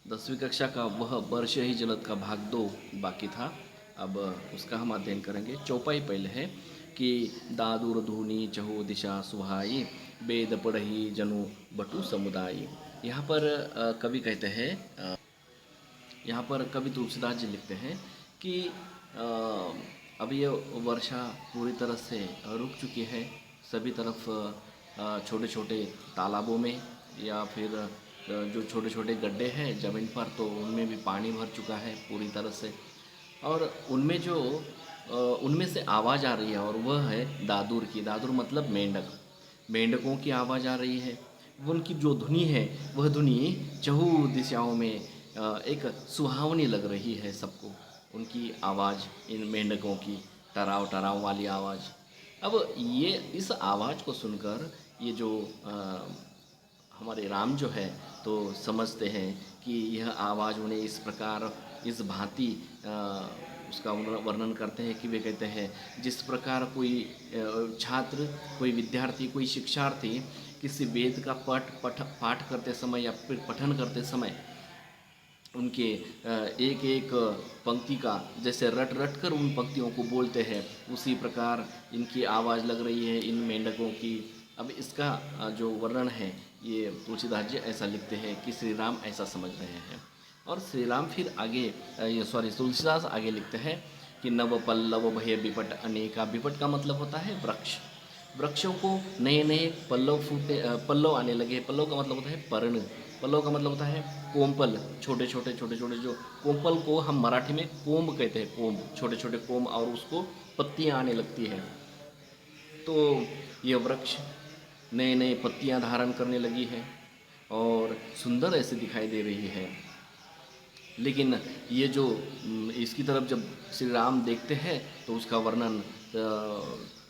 10वीं कक्षा का वह वर्ष ही जलद का भाग 2 बाकी था। अब उसका हम अध्ययन करेंगे। चौपाई पहले है कि दादुर धूनी चहु दिशा सुहाई, वेद पढ़ही जनु बटु समुदाय। यहाँ पर कवि कहते हैं, यहाँ पर कवि तुलसीदास जी लिखते हैं कि अब ये वर्षा पूरी तरह से रुक चुकी है। सभी तरफ छोटे छोटे तालाबों में या फिर जो छोटे छोटे गड्ढे हैं ज़मीन पर, तो उनमें भी पानी भर चुका है पूरी तरह से। और उनमें जो उनमें से आवाज़ आ रही है और वह है दादुर की। दादुर मतलब मेंढक, मेंढकों की आवाज़ आ रही है। उनकी जो धुनी है वह धुनी चहु दिशाओं में एक सुहावनी लग रही है सबको। उनकी आवाज़, इन मेंढकों की टराव टराव वाली आवाज़। अब ये इस आवाज़ को सुनकर ये जो हमारे राम जो है तो समझते हैं कि यह आवाज़ उन्हें इस प्रकार, इस भांति उसका वर्णन करते हैं कि वे कहते हैं जिस प्रकार कोई छात्र, कोई विद्यार्थी, कोई शिक्षार्थी किसी वेद का पाठ करते समय या फिर पठन करते समय उनके एक एक पंक्ति का जैसे रट रट कर उन पंक्तियों को बोलते हैं, उसी प्रकार इनकी आवाज़ लग रही है इन मेंढकों की। अब इसका जो वर्णन है ये तुलसीदास जी ऐसा लिखते हैं कि श्री राम ऐसा समझ रहे हैं। और श्री राम फिर आगे तुलसीदास आगे लिखते हैं कि नव पल्लव भय विपट अनेका। विपट का मतलब होता है वृक्ष। वृक्षों को नए नए पल्लव आने लगे। पल्लव का मतलब होता है पर्ण। पल्लव का मतलब होता है कोम्पल, छोटे छोटे जो कोम्पल को हम मराठी में कोम्ब कहते हैं। कोम्ब, छोटे छोटे कोम्ब, और उसको पत्तियां आने लगती हैं। तो ये वृक्ष नए नए पत्तियां धारण करने लगी है और सुंदर ऐसे दिखाई दे रही है। लेकिन ये जो इसकी तरफ जब श्री राम देखते हैं तो उसका वर्णन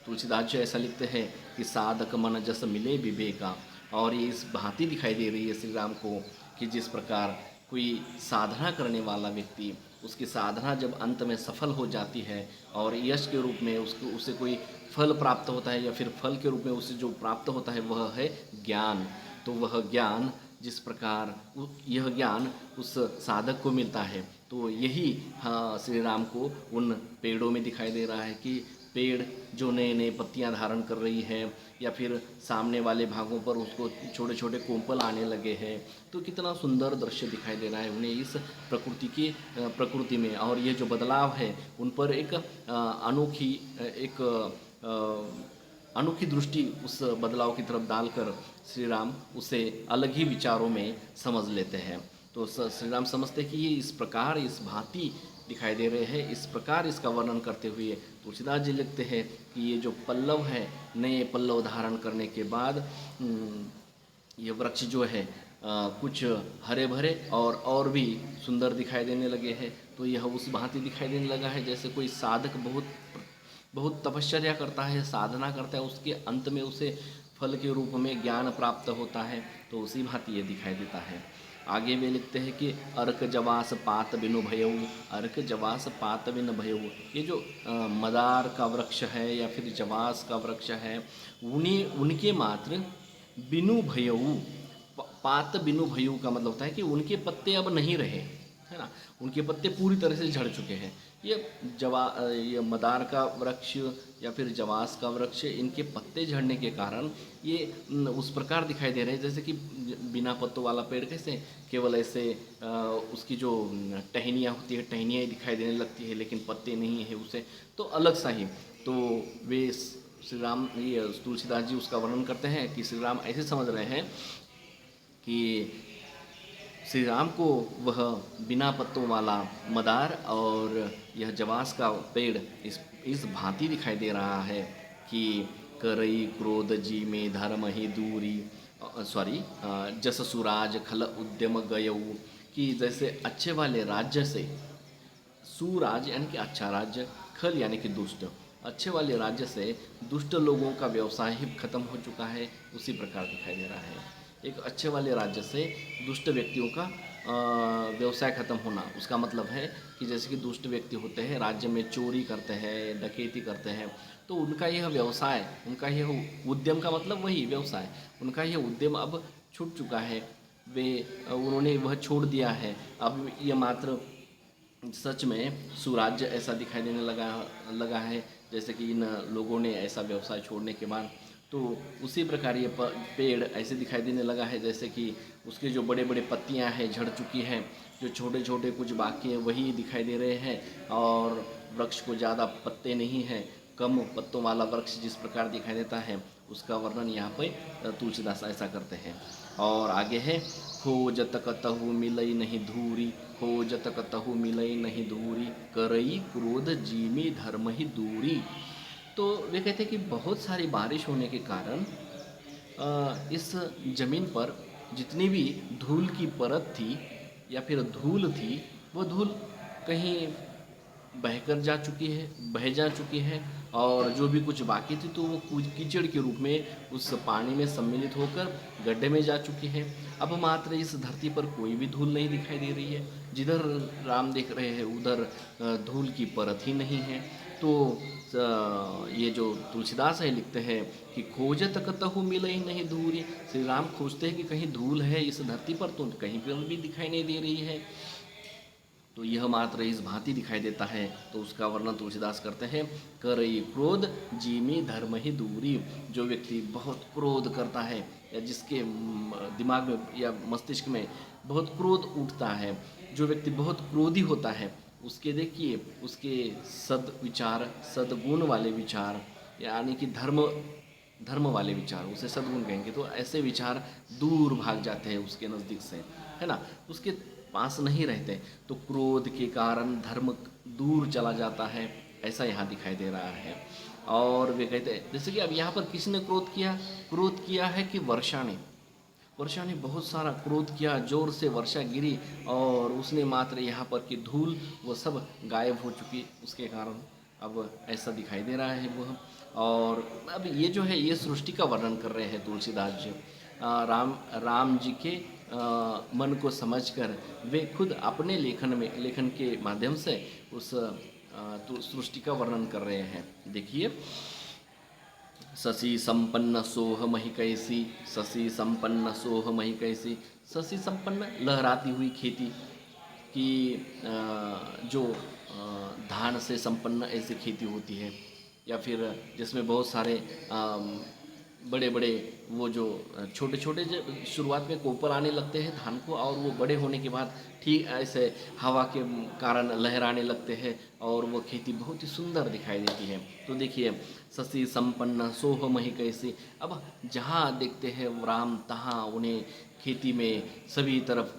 तुलसीदास जी ऐसा लिखते हैं कि साधक मन जस मिले विवेका। और ये इस भांति दिखाई दे रही है श्री राम को कि जिस प्रकार कोई साधना करने वाला व्यक्ति, उसकी साधना जब अंत में सफल हो जाती है और यश के रूप में उसको उसे कोई फल प्राप्त होता है या फिर फल के रूप में उसे जो प्राप्त होता है वह है ज्ञान। तो वह ज्ञान जिस प्रकार यह ज्ञान उस साधक को मिलता है, तो यही हाँ श्री राम को उन पेड़ों में दिखाई दे रहा है कि पेड़ जो नए नए पत्तियां धारण कर रही है या फिर सामने वाले भागों पर उसको छोटे छोटे कोंपल आने लगे हैं। तो कितना सुंदर दृश्य दिखाई दे रहा है उन्हें इस प्रकृति में। और ये जो बदलाव है उन पर एक अनोखी एक अनोखी दृष्टि उस बदलाव की तरफ डालकर श्री राम उसे अलग ही विचारों में समझ लेते हैं। तो श्री राम समझते हैं कि ये इस प्रकार, इस भांति दिखाई दे रहे हैं। इस प्रकार इसका वर्णन करते हुए तुलसीदास जी लिखते हैं कि ये जो पल्लव है, नए पल्लव धारण करने के बाद ये वृक्ष जो है कुछ हरे भरे और भी सुंदर दिखाई देने लगे हैं। तो यह उस भांति दिखाई देने लगा है जैसे कोई साधक बहुत बहुत तपश्चर्या करता है, साधना करता है, उसके अंत में उसे फल के रूप में ज्ञान प्राप्त होता है। तो उसी भांति ये दिखाई देता है। आगे वे लिखते हैं कि अर्क जवास पात बिनु भयऊ। अर्क जवास पात बिनु भयऊ, ये जो मदार का वृक्ष है या फिर जवास का वृक्ष है, उनके मात्र बिनु भयऊ, पात बिनु भयऊ का मतलब होता है कि उनके पत्ते अब नहीं रहे, है ना। उनके पत्ते पूरी तरह से झड़ चुके हैं। ये मदार का वृक्ष या फिर जवास का वृक्ष, इनके पत्ते झड़ने के कारण ये उस प्रकार दिखाई दे रहे हैं जैसे कि बिना पत्तों वाला पेड़ कैसे केवल ऐसे उसकी जो टहनियाँ होती है, टहनियाँ ही दिखाई देने लगती है लेकिन पत्ते नहीं है उसे, तो अलग सा ही। तो वे श्री राम, ये तुलसीदास जी उसका वर्णन करते हैं कि श्री राम ऐसे समझ रहे हैं कि श्री राम को वह बिना पत्तों वाला मदार और यह जवास का पेड़ इस भांति दिखाई दे रहा है कि करई क्रोध जी में धर्म ही दूरी, जस सुराज खल उद्यम गयऊ, कि जैसे अच्छे वाले राज्य से, सुराज यानी कि अच्छा राज्य, खल यानी कि दुष्ट, अच्छे वाले राज्य से दुष्ट लोगों का व्यवसाय ही खत्म हो चुका है, उसी प्रकार दिखाई दे रहा है। एक अच्छे वाले राज्य से दुष्ट व्यक्तियों का व्यवसाय खत्म होना, उसका मतलब है कि जैसे कि दुष्ट व्यक्ति होते हैं, राज्य में चोरी करते हैं, डकैती करते हैं, तो उनका यह व्यवसाय, उनका यह उद्यम का मतलब वही व्यवसाय, उनका यह उद्यम अब छूट चुका है। वे उन्होंने वह छोड़ दिया है। अब ये मात्र सच में सुराज्य ऐसा दिखाई देने लगा है, जैसे कि इन लोगों ने ऐसा व्यवसाय छोड़ने के बाद। तो उसी प्रकार ये पेड़ ऐसे दिखाई देने लगा है जैसे कि उसके जो बड़े बड़े पत्तियां हैं झड़ चुकी हैं, जो छोटे छोटे कुछ बाकी हैं वही दिखाई दे रहे हैं, और वृक्ष को ज़्यादा पत्ते नहीं हैं, कम पत्तों वाला वृक्ष जिस प्रकार दिखाई देता है उसका वर्णन यहाँ पे तुलसीदास ऐसा करते हैं। और आगे है, खोजत कतहु मिलई नहीं धूरी, खोजत कतहु मिलई नहीं धूरी, करई क्रोध जीमी धर्म ही दूरी। तो वे कहते हैं कि बहुत सारी बारिश होने के कारण इस ज़मीन पर जितनी भी धूल की परत थी या फिर धूल थी, वो धूल कहीं बहकर जा चुकी है, बह जा चुकी है, और जो भी कुछ बाकी थी तो वो कुछ कीचड़ के रूप में उस पानी में सम्मिलित होकर गड्ढे में जा चुकी है। अब मात्र इस धरती पर कोई भी धूल नहीं दिखाई दे रही है, जिधर राम देख रहे हैं उधर धूल की परत ही नहीं है। तो ये जो तुलसीदास है लिखते हैं कि खोजत कतहु मिलई नहीं धूरी, श्री राम खोजते हैं कि कहीं धूल है इस धरती पर, तो कहीं पर भी दिखाई नहीं दे रही है। तो यह मात्र इस भांति दिखाई देता है, तो उसका वर्णन तुलसीदास करते हैं, करई क्रोध जीमी धर्म ही दूरी। जो व्यक्ति बहुत क्रोध करता है या जिसके दिमाग में या मस्तिष्क में बहुत क्रोध उठता है, जो व्यक्ति बहुत क्रोधी होता है, उसके देखिए उसके सद्विचार, सद्गुण वाले विचार, यानी कि धर्म वाले विचार, उसे सद्गुण कहेंगे, तो ऐसे विचार दूर भाग जाते हैं उसके नज़दीक से, है ना, उसके पास नहीं रहते। तो क्रोध के कारण धर्म दूर चला जाता है, ऐसा यहाँ दिखाई दे रहा है। और वे कहते हैं जैसे कि अब यहाँ पर किसने क्रोध किया है कि वर्षा ने बहुत सारा क्रोध किया, जोर से वर्षा गिरी और उसने मात्र यहाँ पर की धूल वो सब गायब हो चुकी, उसके कारण अब ऐसा दिखाई दे रहा है वह। और अब ये जो है ये सृष्टि का वर्णन कर रहे हैं तुलसीदास जी। राम जी के मन को समझकर वे खुद अपने लेखन के माध्यम से उस सृष्टि का वर्णन कर रहे हैं। देखिए, शशि संपन्न सोह मही कैसी, शशि संपन्न सोह मही कैसी। शशि संपन्न लहराती हुई खेती की जो धान से संपन्न ऐसी खेती होती है, या फिर जिसमें बहुत सारे बड़े बड़े वो जो छोटे छोटे शुरुआत में कोपल आने लगते हैं धान को, और वो बड़े होने के बाद ठीक ऐसे हवा के कारण लहराने लगते हैं और वो खेती बहुत ही सुंदर दिखाई देती है। तो देखिए, शशि संपन्न सोह मही कैसी। अब जहाँ देखते हैं राम तहाँ उन्हें खेती में सभी तरफ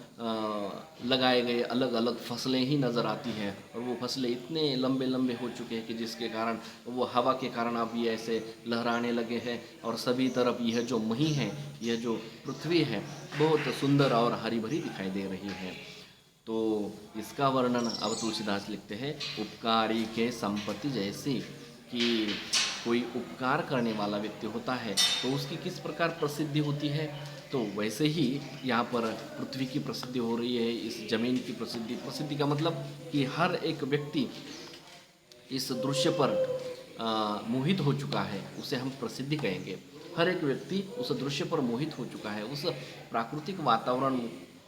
लगाए गए अलग अलग फसलें ही नज़र आती हैं, और वो फसलें इतने लंबे लंबे हो चुके हैं कि जिसके कारण वो हवा के कारण अब ये ऐसे लहराने लगे हैं, और सभी तरफ यह जो मही है, यह जो पृथ्वी है, बहुत सुंदर और हरी भरी दिखाई दे रही है। तो इसका वर्णन अब तुलसीदास लिखते हैं, उपकारी के संपत्ति जैसी, कि कोई उपकार करने वाला व्यक्ति होता है तो उसकी किस प्रकार प्रसिद्धि होती है, तो वैसे ही यहाँ पर पृथ्वी की प्रसिद्धि हो रही है, इस जमीन की प्रसिद्धि का मतलब कि हर एक व्यक्ति इस दृश्य पर मोहित हो चुका है, उसे हम प्रसिद्धि कहेंगे। हर एक व्यक्ति उस दृश्य पर मोहित हो चुका है, उस प्राकृतिक वातावरण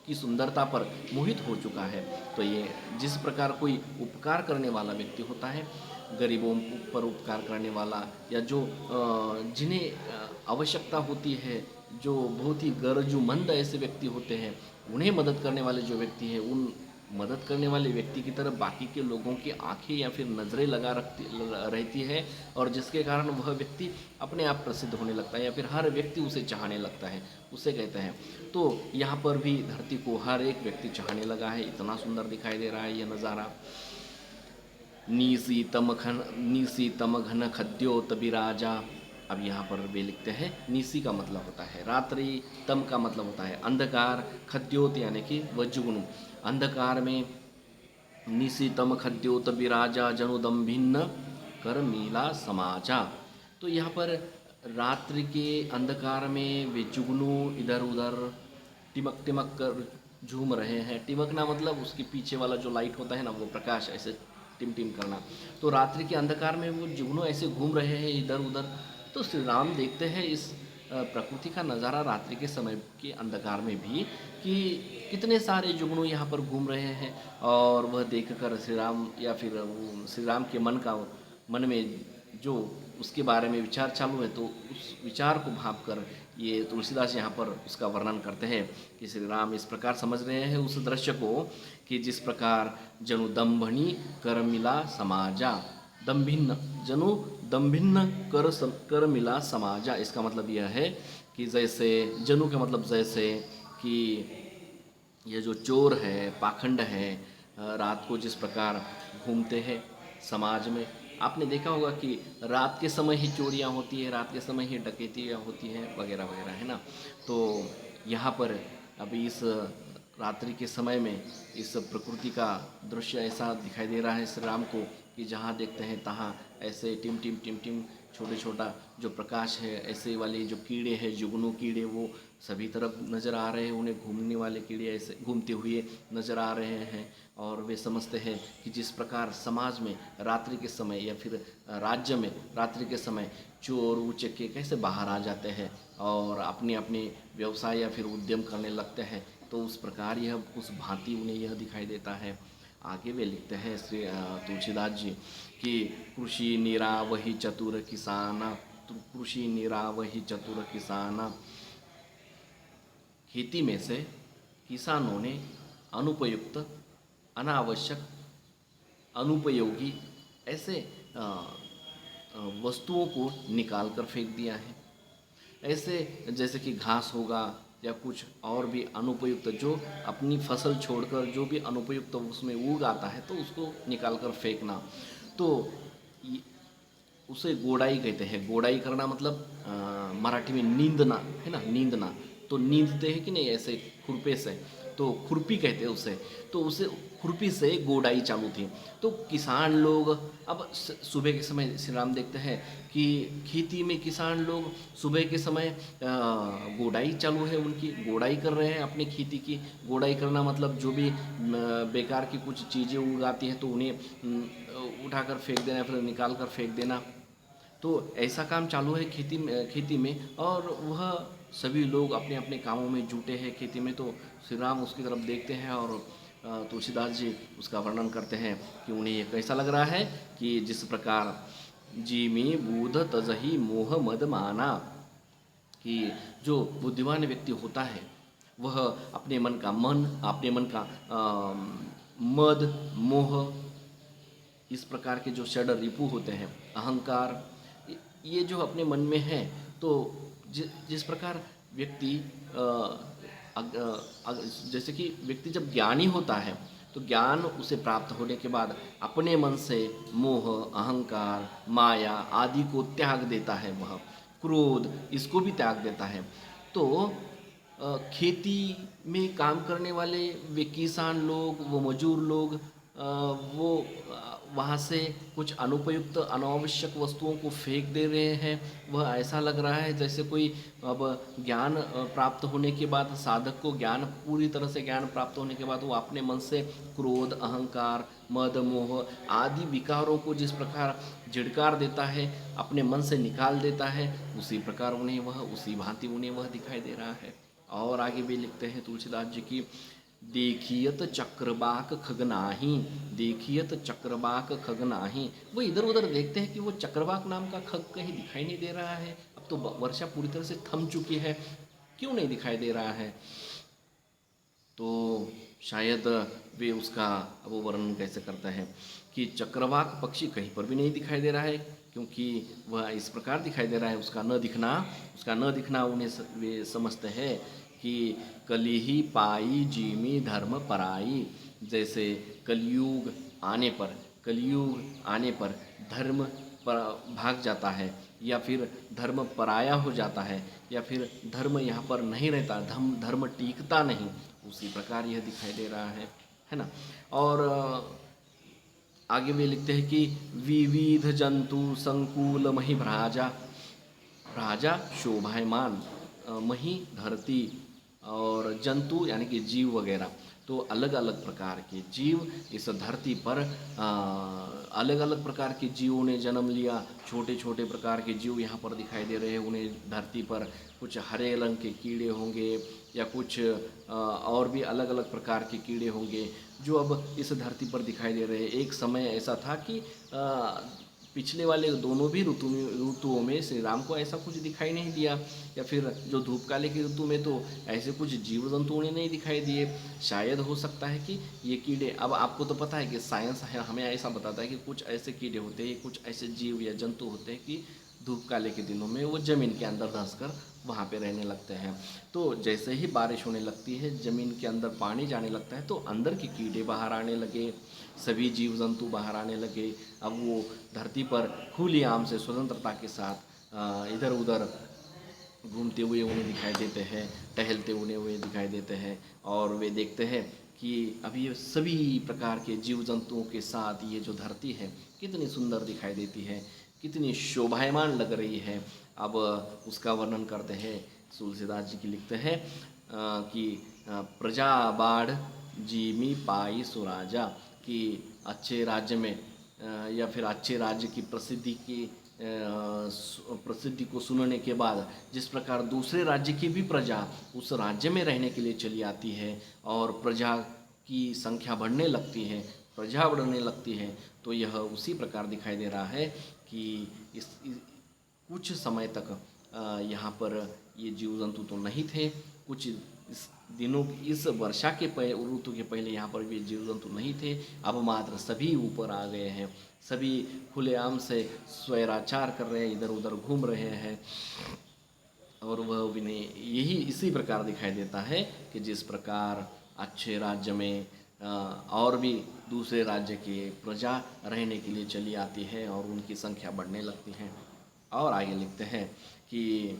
की सुंदरता पर मोहित हो चुका है। तो ये जिस प्रकार कोई उपकार करने वाला व्यक्ति होता है, गरीबों पर उपकार करने वाला, या जो जिन्हें आवश्यकता होती है, जो बहुत ही गरजूमंद ऐसे व्यक्ति होते हैं, उन्हें मदद करने वाले जो व्यक्ति हैं, उन मदद करने वाले व्यक्ति की तरफ बाकी के लोगों की आंखें या फिर नज़रें लगा रहती है, और जिसके कारण वह व्यक्ति अपने आप प्रसिद्ध होने लगता है, या फिर हर व्यक्ति उसे चाहने लगता है, उसे कहते हैं। तो यहाँ पर भी धरती को हर एक व्यक्ति चाहने लगा है, इतना सुंदर दिखाई दे रहा है यह नज़ारा। नीसी तम घन खद्योत बिराजा। अब यहाँ पर वे लिखते हैं, नीसी का मतलब होता है रात्रि, तम का मतलब होता है अंधकार, खद्योत यानी कि वज्रगुण, अंधकार में नीसी तम खद्योत बिराजा, जनुदम भिन्न कर मीला समाजा। तो यहाँ पर रात्रि के अंधकार में वे जुगनू इधर उधर टिमक टिमक कर झूम रहे हैं। टिमकना मतलब उसके पीछे वाला जो लाइट होता है ना, वो प्रकाश ऐसे टिम टिम करना। तो रात्रि के अंधकार में वो जुगनू ऐसे घूम रहे हैं इधर उधर। तो श्री राम देखते हैं इस प्रकृति का नज़ारा रात्रि के समय के अंधकार में भी, कि कितने सारे जुगनू यहाँ पर घूम रहे हैं, और वह देखकर श्री राम या फिर श्री राम के मन में जो उसके बारे में विचार चालू है, तो उस विचार को भाप कर ये तुलसीदास यहाँ पर उसका वर्णन करते हैं कि श्री राम इस प्रकार समझ रहे हैं उस दृश्य को, कि जिस प्रकार जनु दम्भनी कर मिला समाजा, दम्भिन्न जनु दम्भिन्न कर मिला समाजा। इसका मतलब यह है कि जैसे जनु का मतलब जैसे कि ये जो चोर है, पाखंड है, रात को जिस प्रकार घूमते हैं समाज में, आपने देखा होगा कि रात के समय ही चोरियां होती है, रात के समय ही डकैतियाँ होती हैं वगैरह वगैरह, है ना। तो यहाँ पर अभी इस रात्रि के समय में इस प्रकृति का दृश्य ऐसा दिखाई दे रहा है श्री राम को, कि जहाँ देखते हैं तहाँ ऐसे टिम टिम टिम टिम छोटे छोटा जो प्रकाश है, ऐसे वाले जो कीड़े हैं, जुगनू कीड़े, वो सभी तरफ नज़र आ रहे हैं। उन्हें घूमने वाले कीड़े ऐसे घूमते हुए नज़र आ रहे हैं, और वे समझते हैं कि जिस प्रकार समाज में रात्रि के समय या फिर राज्य में रात्रि के समय चोर उचक्के कैसे बाहर आ जाते हैं और अपने अपने व्यवसाय या फिर उद्यम करने लगते हैं, तो उस प्रकार यह उस भांति उन्हें यह दिखाई देता है। आगे वे लिखते हैं श्री तुलसीदास जी कि कृषि निरावहि चतुर किसाना, कृषि निरावहि चतुर किसाना, खेती में से किसानों ने अनुपयुक्त, अनावश्यक, अनुपयोगी ऐसे वस्तुओं को निकाल कर फेंक दिया है। ऐसे जैसे कि घास होगा या कुछ और भी अनुपयुक्त, जो अपनी फसल छोड़कर जो भी अनुपयुक्त उसमें उग आता है, तो उसको निकाल कर फेंकना, तो उसे गोड़ाई कहते हैं। गोड़ाई करना मतलब मराठी में नींदना, है ना, नींदना। तो नींदते हैं कि नहीं ऐसे खुरपे से, तो खुरपी कहते हैं उसे। तो उसे खुरपी से गोड़ाई चालू थी। तो किसान लोग अब सुबह के समय श्री राम देखते हैं कि खेती में किसान लोग सुबह के समय गोड़ाई चालू है, उनकी गोड़ाई कर रहे हैं अपनी खेती की। गोड़ाई करना मतलब जो भी बेकार की कुछ चीज़ें उगाती हैं तो उन्हें उठाकर फेंक देना, फिर निकाल कर फेंक देना। तो ऐसा काम चालू है खेती में, और वह सभी लोग अपने अपने कामों में जुटे हैं खेती में। तो श्री राम उसकी तरफ देखते हैं, और तुलसीदास जी उसका वर्णन करते हैं कि उन्हें ये कैसा लग रहा है, कि जिस प्रकार जी में बूध तजही मोह मद माना, कि जो बुद्धिमान व्यक्ति होता है वह अपने मन का मद, मोह, इस प्रकार के जो षड रिपु होते हैं, अहंकार, ये जो अपने मन में है, तो जिस प्रकार व्यक्ति जैसे कि व्यक्ति जब ज्ञानी होता है, तो ज्ञान उसे प्राप्त होने के बाद अपने मन से मोह, अहंकार, माया आदि को त्याग देता है। वह क्रोध, इसको भी त्याग देता है। तो खेती में काम करने वाले वे किसान लोग, वो मजदूर लोग, वो वहाँ से कुछ अनुपयुक्त, अनावश्यक वस्तुओं को फेंक दे रहे हैं। वह ऐसा लग रहा है जैसे कोई अब ज्ञान प्राप्त होने के बाद, साधक को ज्ञान, पूरी तरह से ज्ञान प्राप्त होने के बाद वो अपने मन से क्रोध, अहंकार, मद, मोह आदि विकारों को जिस प्रकार झिड़कार देता है, अपने मन से निकाल देता है, उसी प्रकार उन्हें वह, उसी भांति उन्हें वह दिखाई दे रहा है। और आगे भी लिखते हैं तुलसीदास जी की, देखियत चक्रबाक खगनाही, देखियत चक्रबाक खगनाही। वो इधर उधर देखते हैं कि वो चक्रबाक नाम का खग कहीं दिखाई नहीं दे रहा है। अब तो वर्षा पूरी तरह से थम चुकी है, क्यों नहीं दिखाई दे रहा है? तो शायद वे उसका वो वर्णन कैसे करता है कि चक्रवाक पक्षी कहीं पर भी नहीं दिखाई दे रहा है, क्योंकि वह इस प्रकार दिखाई दे रहा है, उसका न दिखना उन्हें वे समझते हैं कि कलिही पाई जीमी धर्म पराई। जैसे कलयुग आने पर धर्म भाग जाता है, या फिर धर्म पराया हो जाता है, या फिर धर्म यहाँ पर नहीं रहता, धर्म टीकता नहीं, उसी प्रकार यह दिखाई दे रहा है ना। और आगे में लिखते हैं कि विविध जंतु संकुल मही भ्राजा शोभायमान, मही धरती, और जंतु यानी कि जीव वगैरह, तो अलग अलग प्रकार के जीव इस धरती पर अलग अलग प्रकार के जीवों ने जन्म लिया। छोटे छोटे प्रकार के जीव यहाँ पर दिखाई दे रहे हैं। उन्हें धरती पर कुछ हरे रंग के कीड़े होंगे या कुछ और भी अलग अलग प्रकार के कीड़े होंगे जो अब इस धरती पर दिखाई दे रहे हैं। एक समय ऐसा था कि पिछले वाले दोनों भी ऋतुओं में श्री राम को ऐसा कुछ दिखाई नहीं दिया, या फिर जो धूपकाले की ऋतु में तो ऐसे कुछ जीव जंतु उन्हें नहीं दिखाई दिए। शायद हो सकता है कि ये कीड़े, अब आपको तो पता है कि साइंस है हमें ऐसा बताता है कि कुछ ऐसे कीड़े होते हैं, कुछ ऐसे जीव या जंतु होते हैं कि धूपकाले के दिनों में वो ज़मीन के अंदर धंसकर वहाँ पे रहने लगते हैं। तो जैसे ही बारिश होने लगती है, ज़मीन के अंदर पानी जाने लगता है, तो अंदर के कीड़े बाहर आने लगे, सभी जीव जंतु बाहर आने लगे। अब वो धरती पर खुली आम से स्वतंत्रता के साथ इधर उधर घूमते हुए उन्हें दिखाई देते हैं, टहलते हुए दिखाई देते हैं। और वे देखते हैं कि अभी ये सभी प्रकार के जीव जंतुओं के साथ ये जो धरती है कितनी सुंदर दिखाई देती है, कितनी शोभायमान लग रही है। अब उसका वर्णन करते हैं, तुलसीदास जी की लिखते हैं कि प्रजा बाढ़ जीमी पाई सुराजा, कि अच्छे राज्य में या फिर अच्छे राज्य की प्रसिद्धि को सुनने के बाद जिस प्रकार दूसरे राज्य की भी प्रजा उस राज्य में रहने के लिए चली आती है और प्रजा की संख्या बढ़ने लगती है, प्रजा बढ़ने लगती है, तो यह उसी प्रकार दिखाई दे रहा है कि कुछ समय तक यहाँ पर ये जीव जंतु तो नहीं थे। कुछ इस वर्षा के ऋतु के पहले यहाँ पर भी जीव जंतु नहीं थे। अब मात्र सभी ऊपर आ गए हैं, सभी खुलेआम से स्वैराचार कर रहे हैं, इधर उधर घूम रहे हैं। और वह विनय यही इसी प्रकार दिखाई देता है कि जिस प्रकार अच्छे राज्य में और भी दूसरे राज्य की प्रजा रहने के लिए चली आती है और उनकी संख्या बढ़ने लगती है। और आगे लिखते हैं कि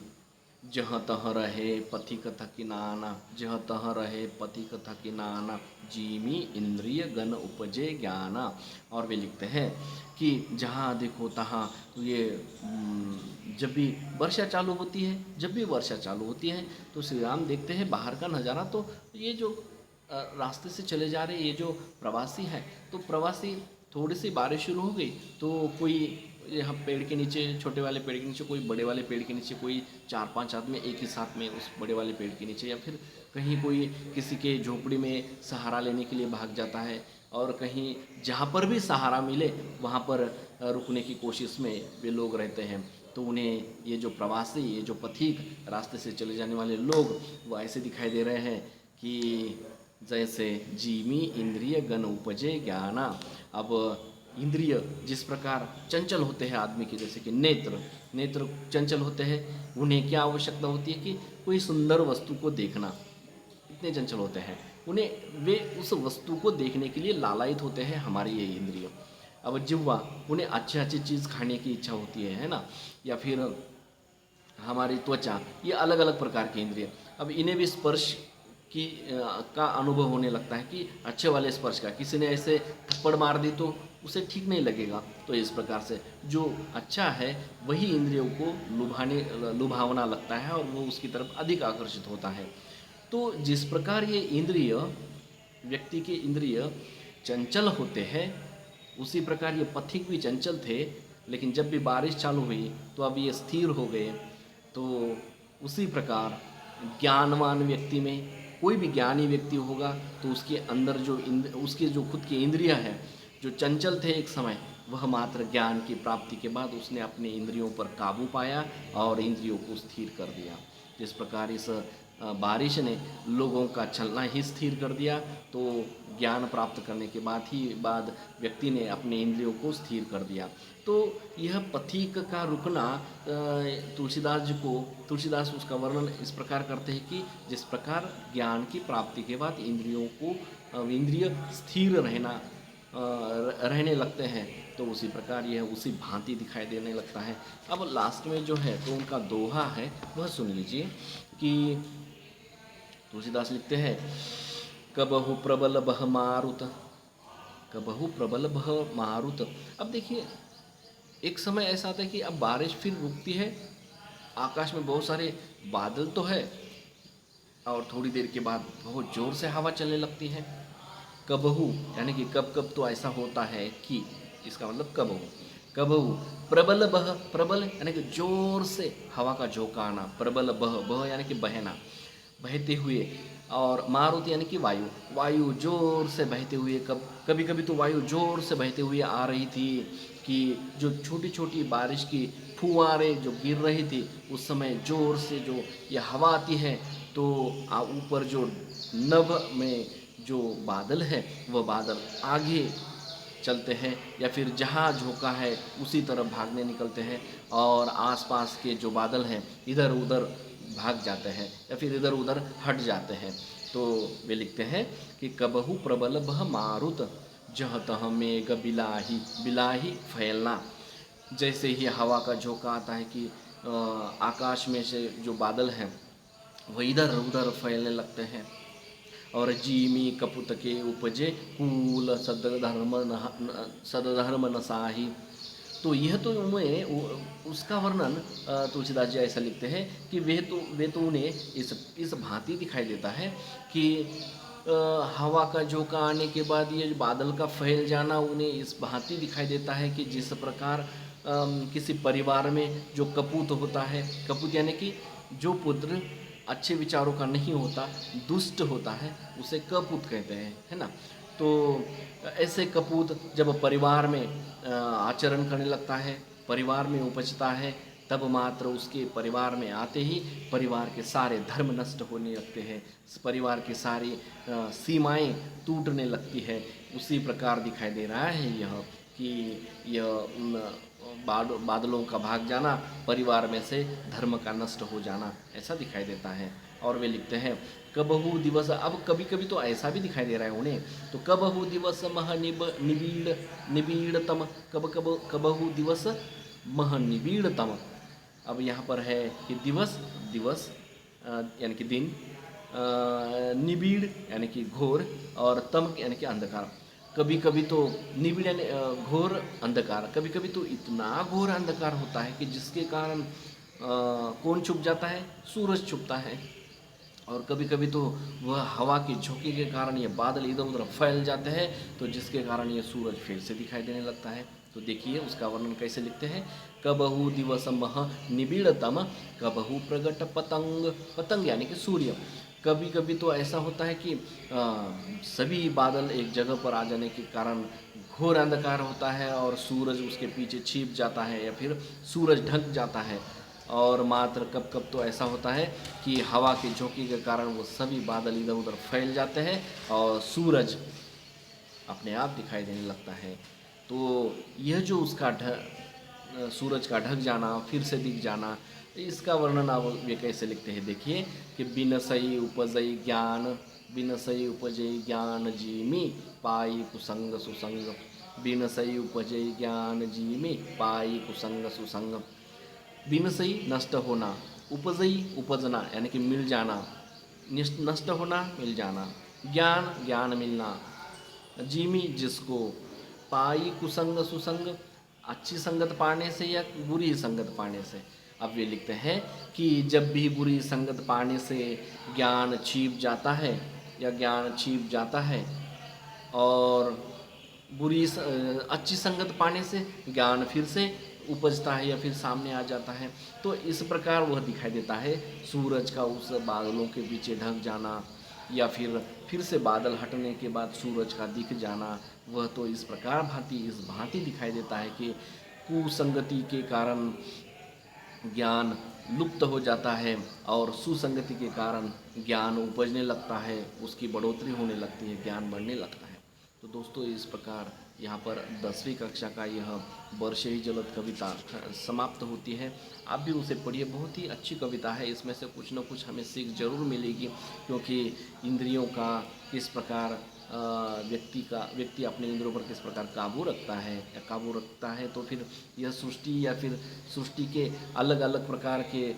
जहाँ तहाँ रहे पथिक थकिनाना, जहाँ तहाँ रहे पथिक थकिनाना, जीमी इंद्रिय गण उपजे ज्ञाना। और वे लिखते हैं कि जहाँ देखो तहाँ ये जब भी वर्षा चालू होती है, जब भी वर्षा चालू होती है तो श्री राम देखते हैं बाहर का नज़ारा, तो ये जो रास्ते से चले जा रहे ये जो प्रवासी हैं, तो प्रवासी थोड़ी सी बारिश शुरू हो गई तो कोई यहाँ पेड़ के नीचे, छोटे वाले पेड़ के नीचे, कोई बड़े वाले पेड़ के नीचे, कोई 4-5 आदमी एक ही साथ में उस बड़े वाले पेड़ के नीचे, या फिर कहीं कोई किसी के झोपड़ी में सहारा लेने के लिए भाग जाता है, और कहीं जहाँ पर भी सहारा मिले वहाँ पर रुकने की कोशिश में वे लोग रहते हैं। तो उन्हें ये जो प्रवासी, ये जो पथिक रास्ते से चले जाने वाले लोग, वो ऐसे दिखाई दे रहे हैं कि जैसे जीमी इंद्रिय गण उपजे ज्ञाना। अब इंद्रिय जिस प्रकार चंचल होते हैं आदमी के, जैसे कि नेत्र चंचल होते हैं, उन्हें क्या आवश्यकता होती है कि कोई सुंदर वस्तु को देखना, इतने चंचल होते हैं उन्हें, वे उस वस्तु को देखने के लिए लालायित होते हैं हमारी ये इंद्रिय। अब जिह्वा, उन्हें अच्छी अच्छी चीज़ खाने की इच्छा होती है ना, या फिर हमारी त्वचा, ये अलग अलग प्रकार की इंद्रिय। अब इन्हें भी स्पर्श का अनुभव होने लगता है कि अच्छे वाले स्पर्श का, किसी ने ऐसे थप्पड़ मार दी तो उसे ठीक नहीं लगेगा। तो इस प्रकार से जो अच्छा है वही इंद्रियों को लुभावना लगता है और वो उसकी तरफ अधिक आकर्षित होता है। तो जिस प्रकार ये इंद्रिय, व्यक्ति के इंद्रिय चंचल होते हैं, उसी प्रकार ये पथिक भी चंचल थे, लेकिन जब भी बारिश चालू हुई तो अब ये स्थिर हो गए। तो उसी प्रकार ज्ञानवान व्यक्ति में, कोई भी ज्ञानी व्यक्ति होगा तो उसके अंदर जो उसके जो खुद की इंद्रियां हैं, जो चंचल थे एक समय, वह मात्र ज्ञान की प्राप्ति के बाद उसने अपने इंद्रियों पर काबू पाया और इंद्रियों को स्थिर कर दिया। जिस प्रकार इस बारिश ने लोगों का चलना ही स्थिर कर दिया, तो ज्ञान प्राप्त करने के बाद व्यक्ति ने अपने इंद्रियों को स्थिर कर दिया। तो यह पथिक का रुकना, तुलसीदास उसका वर्णन इस प्रकार करते हैं कि जिस प्रकार ज्ञान की प्राप्ति के बाद इंद्रिय स्थिर रहने लगते हैं, तो उसी प्रकार यह उसी भांति दिखाई देने लगता है। अब लास्ट में जो है तो उनका दोहा है, वह सुन लीजिए कि तुलसीदास लिखते हैं, कबहु प्रबल बह मारुत, कबहु प्रबल बह मारुत। अब देखिए एक समय ऐसा आता है कि अब बारिश फिर रुकती है, आकाश में बहुत सारे बादल तो है और थोड़ी देर के बाद बहुत ज़ोर से हवा चलने लगती है। कबहू यानी कि कब कब तो ऐसा होता है कि, इसका मतलब कबहू। कबहू प्रबल बह, प्रबल यानी कि जोर से हवा का झोंका आना, प्रबल बह, बह यानी कि बहना, बहते हुए। और मारुति यानी कि वायु, वायु जोर से बहते हुए, कभी कभी तो वायु जोर से बहते हुए आ रही थी कि जो छोटी छोटी बारिश की फुहारें जो गिर रही थी उस समय जोर से जो ये हवा आती है तो ऊपर जो नभ में जो बादल है वह बादल आगे चलते हैं या फिर जहाँ झोंका है उसी तरफ भागने निकलते हैं और आसपास के जो बादल हैं इधर उधर भाग जाते हैं या फिर इधर उधर हट जाते हैं। तो वे लिखते हैं कि कबहू प्रबल बह मारुत जह तह मेघ बिलाही, बिलाही फैलना। जैसे ही हवा का झोंका आता है कि आकाश में से जो बादल हैं वह इधर उधर फैलने लगते हैं। और जीमी कपुत के उपजे कूल सदधर्म नसाही। तो यह तो उन्हें उसका वर्णन तुलसीदास जी ऐसा लिखते हैं कि वे तो उन्हें इस भांति दिखाई देता है कि हवा का झोंका आने के बाद ये बादल का फैल जाना उन्हें इस भांति दिखाई देता है कि जिस प्रकार किसी परिवार में जो कपूत होता है, कपूत यानी कि जो पुत्र अच्छे विचारों का नहीं होता, दुष्ट होता है, उसे कपूत कहते हैं, है ना। तो ऐसे कपूत जब परिवार में आचरण करने लगता है, परिवार में उपजता है, तब मात्र उसके परिवार में आते ही परिवार के सारे धर्म नष्ट होने लगते हैं, परिवार की सारी सीमाएं टूटने लगती है। उसी प्रकार दिखाई दे रहा है यह कि यह बादलों का भाग जाना, परिवार में से धर्म का नष्ट हो जाना, ऐसा दिखाई देता है। और वे लिखते हैं कबहू दिवस, अब कभी कभी तो ऐसा भी दिखाई दे रहा है उन्हें, तो कबहू दिवस मह निबीड़तम, कबहू दिवस मह निबीड़तम। अब यहाँ पर है कि दिवस, दिवस यानी कि दिन, निबीड़ यानी कि घोर, और तम यानी कि अंधकार। कभी कभी तो निबिड़ यानी घोर अंधकार, कभी कभी तो इतना घोर अंधकार होता है कि जिसके कारण कौन छुप जाता है, सूरज छुपता है। और कभी कभी तो वह हवा की झोंके के कारण ये बादल इधर उधर फैल जाते हैं तो जिसके कारण ये सूरज फिर से दिखाई देने लगता है। तो देखिए उसका वर्णन कैसे लिखते हैं, कबहू दिवस मह निबिड़तम, कबहू प्रगट पतंग, पतंग यानी कि सूर्य। कभी कभी तो ऐसा होता है कि सभी बादल एक जगह पर आ जाने के कारण घोर अंधकार होता है और सूरज उसके पीछे छिप जाता है या फिर सूरज ढक जाता है। और मात्र कब कब तो ऐसा होता है कि हवा के झोंके के कारण वो सभी बादल इधर उधर फैल जाते हैं और सूरज अपने आप दिखाई देने लगता है। तो यह जो उसका सूरज का ढक जाना, फिर से दिख जाना, इसका वर्णन आप वे कैसे लिखते हैं, देखिए कि बिनसई उपजई ज्ञान, बिनसई उपजई ज्ञान जीमी पाई कुसंग सुसंग, बिनसई उपजई ज्ञान जीमी पाई कुसंग सुसंग। बिनसई नष्ट होना, उपजई उपजना यानी कि मिल जाना, नष्ट होना मिल जाना, ज्ञान ज्ञान मिलना, जीमी जिसको, पाई कुसंग सुसंग अच्छी संगत पाने से या बुरी संगत पाने से। अब वे लिखते हैं कि जब भी बुरी संगत पाने से ज्ञान छिप जाता है या ज्ञान छिप जाता है और अच्छी संगत पाने से ज्ञान फिर से उपजता है या फिर सामने आ जाता है। तो इस प्रकार वह दिखाई देता है सूरज का उस बादलों के पीछे ढक जाना या फिर से बादल हटने के बाद सूरज का दिख जाना। वह तो इस भांति दिखाई देता है कि कुसंगति के कारण ज्ञान लुप्त हो जाता है और सुसंगति के कारण ज्ञान उपजने लगता है, उसकी बढ़ोतरी होने लगती है, ज्ञान बढ़ने लगता है। तो दोस्तों इस प्रकार यहाँ पर 10वीं कक्षा का यह वर्षे ही जलद कविता समाप्त होती है। आप भी उसे पढ़िए, बहुत ही अच्छी कविता है, इसमें से कुछ न कुछ हमें सीख जरूर मिलेगी, क्योंकि इंद्रियों का किस प्रकार व्यक्ति अपने इंद्रियों पर किस प्रकार काबू रखता है तो फिर यह सृष्टि या फिर सृष्टि के अलग अलग प्रकार के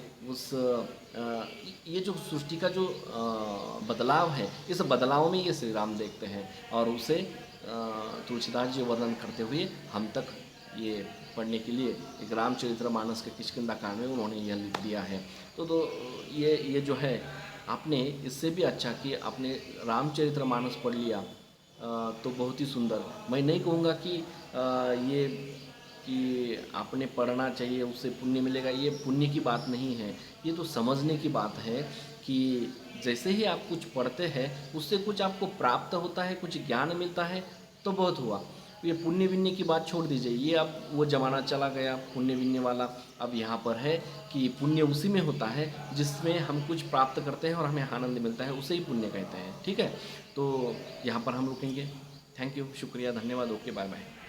ये जो सृष्टि का जो बदलाव है, इस बदलाव में ये श्री राम देखते हैं और उसे तुलसीदास जी वर्णन करते हुए हम तक ये पढ़ने के लिए एक रामचरितमानस के किष्किंधा में उन्होंने यह लिख दिया है। तो ये जो है आपने इससे भी अच्छा कि आपने रामचरितमानस पढ़ लिया तो बहुत ही सुंदर। मैं नहीं कहूँगा कि ये कि आपने पढ़ना चाहिए उससे पुण्य मिलेगा, ये पुण्य की बात नहीं है। ये तो समझने की बात है कि जैसे ही आप कुछ पढ़ते हैं उससे कुछ आपको प्राप्त होता है, कुछ ज्ञान मिलता है तो बहुत हुआ। ये पुण्य विन्य की बात छोड़ दीजिए, ये अब वो ज़माना चला गया पुण्य विन्य वाला। अब यहाँ पर है कि पुण्य उसी में होता है जिसमें हम कुछ प्राप्त करते हैं और हमें आनंद मिलता है, उसे ही पुण्य कहते हैं। ठीक है, तो यहाँ पर हम रुकेंगे। थैंक यू, शुक्रिया, धन्यवाद, ओके, बाय बाय।